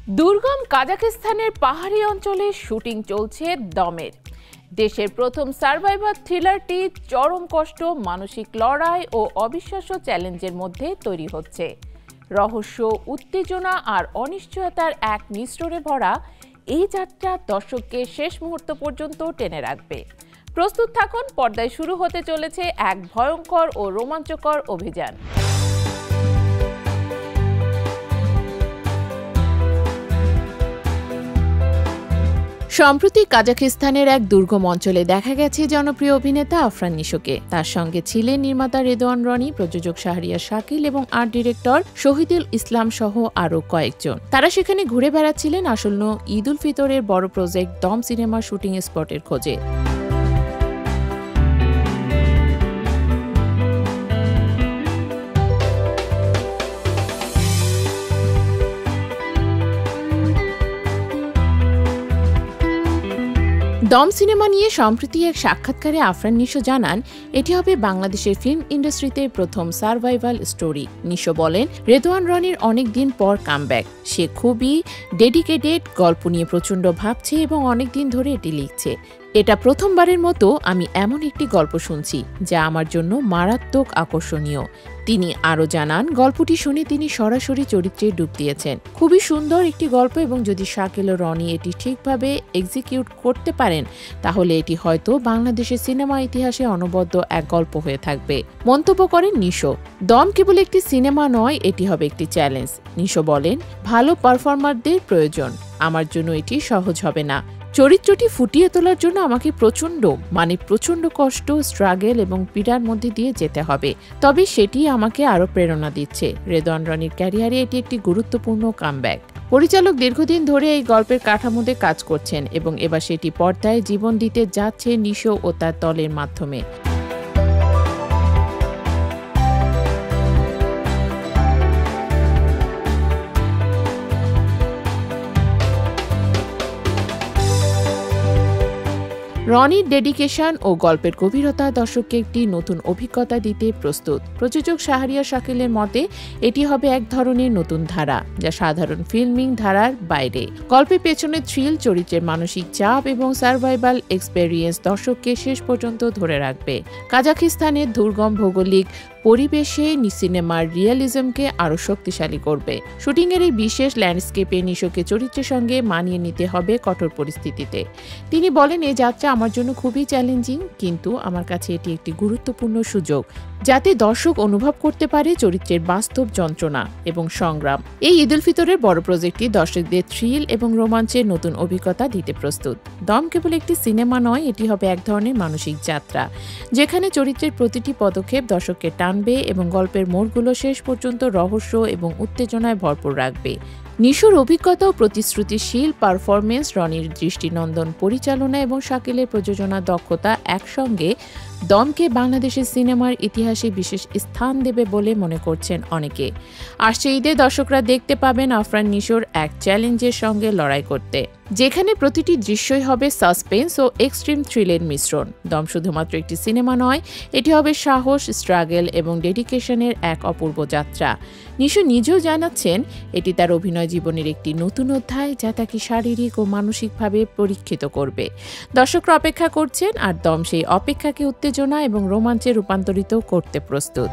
দুর্গম কাজাখস্তানের পাহাড়ি অঞ্চলে শুটিং চলছে দমের। দেশের প্রথম সার্ভাইভাল থ্রিলারটি চরম কষ্ট, মানসিক লড়াই ও অবিশ্বাস্য চ্যালেঞ্জের মধ্যে তৈরি হচ্ছে। রহস্য, উত্তেজনা আর অনিশ্চয়তার এক মিশ্রণে ভরা এই যাত্রা দর্শককে শেষ মুহূর্ত পর্যন্ত টেনে রাখবে। প্রস্তুত থাকুন, পর্দায় শুরু হতে চলেছে এক ভয়ঙ্কর ও রোমাঞ্চকর অভিযান। সম্প্রতি কাজাখস্তানের এক দুর্গম অঞ্চলে দেখা গেছে জনপ্রিয় অভিনেতা আফরান নিশোকে। তার সঙ্গে ছিলেন নির্মাতা রেদওয়ান রনি, প্রযোজক শাহরিয়ার শাকিল এবং আর্ট ডিরেক্টর শহীদুল ইসলাম সহ আরও কয়েকজন। তারা সেখানে ঘুরে বেড়াচ্ছিলেন আসন্ন ঈদ উল ফিতরের বড় প্রজেক্ট দম সিনেমার শুটিং স্পটের খোঁজে। দম সিনেমা নিয়ে সম্প্রতি এক সাক্ষাৎকারে আফরান নিশো জানান, এটি হবে বাংলাদেশের ফিল্ম ইন্ডাস্ট্রিতে প্রথম সার্ভাইভাল স্টোরি। নিশো বলেন, রেদওয়ান রনির অনেক দিন পর কামব্যাক। সে খুবই ডেডিকেটেড, গল্প নিয়ে প্রচণ্ড ভাবছে এবং অনেক দিন ধরে এটি লিখছে। এটা প্রথমবারের মতো আমি এমন একটি গল্প শুনছি যা আমার জন্য মারাত্মক আকর্ষণীয়। তিনি আরও জানান, গল্পটি শুনে তিনি সরাসরি চরিত্রে ডুব দিয়েছেন। খুবই সুন্দর একটি গল্প এবং যদি শাকিল ও রনি এটি ঠিকভাবে এক্সিকিউট করতে পারেন তাহলে এটি হয়তো বাংলাদেশের সিনেমা ইতিহাসে অনবদ্য এক গল্প হয়ে থাকবে। মন্তব্য করেন নিশো, দম কেবল একটি সিনেমা নয়, এটি হবে একটি চ্যালেঞ্জ। নিশো বলেন, ভালো পারফর্মারদের প্রয়োজন। আমার জন্য এটি সহজ হবে না। চরিত্রটি ফুটিয়ে তোলার জন্য আমাকে প্রচণ্ড কষ্ট, স্ট্রাগল এবং পীড়ার মধ্যে দিয়ে যেতে হবে। তবে সেটি আমাকে আরও প্রেরণা দিচ্ছে। রেদওয়ান রনির ক্যারিয়ারে এটি একটি গুরুত্বপূর্ণ কামব্যাক। পরিচালক দীর্ঘদিন ধরে এই গল্পের কাঠামোতে কাজ করছেন এবং এবার সেটি পর্দায় জীবন দিতে যাচ্ছে নিশো ও তার দলের মাধ্যমে। রনির ডেডিকেশন ও গল্পের গভীরতা দর্শককে একটি নতুন অভিজ্ঞতা দিতে প্রস্তুত। প্রযোজক শাহরিয়ার শাকিলের মতে, এটি হবে এক ধরনের নতুন ধারা যা সাধারণ ফিল্মিং ধারার বাইরে। গল্পের পেছনে থ্রিল, চরিত্রের মানসিক চাপ এবং সার্ভাইভাল এক্সপেরিয়েন্স দর্শককে শেষ পর্যন্ত ধরে রাখবে। কাজাখস্তানের দুর্গম ভৌগোলিক পরিবেশে সিনেমার রিয়ালিজমকে আরও শক্তিশালী করবে। শুটিংয়ের এই বিশেষ ল্যান্ডস্কেপে নিশোকে চরিত্রের সঙ্গে মানিয়ে নিতে হবে কঠোর পরিস্থিতিতে। তিনি বলেন, এই যাত্রা আমার জন্য খুবই চ্যালেঞ্জিং, কিন্তু আমার কাছে এটি একটি গুরুত্বপূর্ণ সুযোগ যাতে দর্শক অনুভব করতে পারে চরিত্রের বাস্তব যন্ত্রণা এবং সংগ্রাম। এই ঈদ উল ফিতরের বড় প্রজেক্টটি দর্শকদের থ্রিল এবং রোমাঞ্চের নতুন অভিজ্ঞতা দিতে প্রস্তুত। দম কেবল একটি সিনেমা নয়, এটি হবে এক ধরনের মানসিক যাত্রা যেখানে চরিত্রের প্রতিটি পদক্ষেপ দর্শককে টানবে এবং গল্পের মোড়গুলো শেষ পর্যন্ত রহস্য এবং উত্তেজনায় ভরপুর রাখবে। নিশোর অভিজ্ঞতা ও প্রতিশ্রুতিশীল পারফরমেন্স, রনির দৃষ্টিনন্দন পরিচালনা এবং শাকিলের প্রযোজনা দক্ষতা একসঙ্গে দমকে বাংলাদেশের সিনেমার ইতিহাসে বিশেষ স্থান দেবে বলে মনে করছেন অনেকে। আসছে ঈদে দর্শকরা দেখতে পাবেন আফরান নিশোর এক চ্যালেঞ্জের সঙ্গে লড়াই করতে, যেখানে প্রতিটি দৃশ্যই হবে সাসপেন্স ও এক্সট্রিম থ্রিলের মিশ্রণ। দম শুধুমাত্র একটি সিনেমা নয়, এটি হবে সাহস, স্ট্রাগল এবং ডেডিকেশনের এক অপূর্ব যাত্রা। নিশো নিজেও জানাচ্ছেন, এটি তার অভিনয় জীবনের একটি নতুন অধ্যায় যা তাকে শারীরিক ও মানসিকভাবে পরীক্ষিত করবে। দর্শকরা অপেক্ষা করছেন আর দম সেই অপেক্ষাকে উত্তেজনা এবং রোমাঞ্চে রূপান্তরিত করতে প্রস্তুত।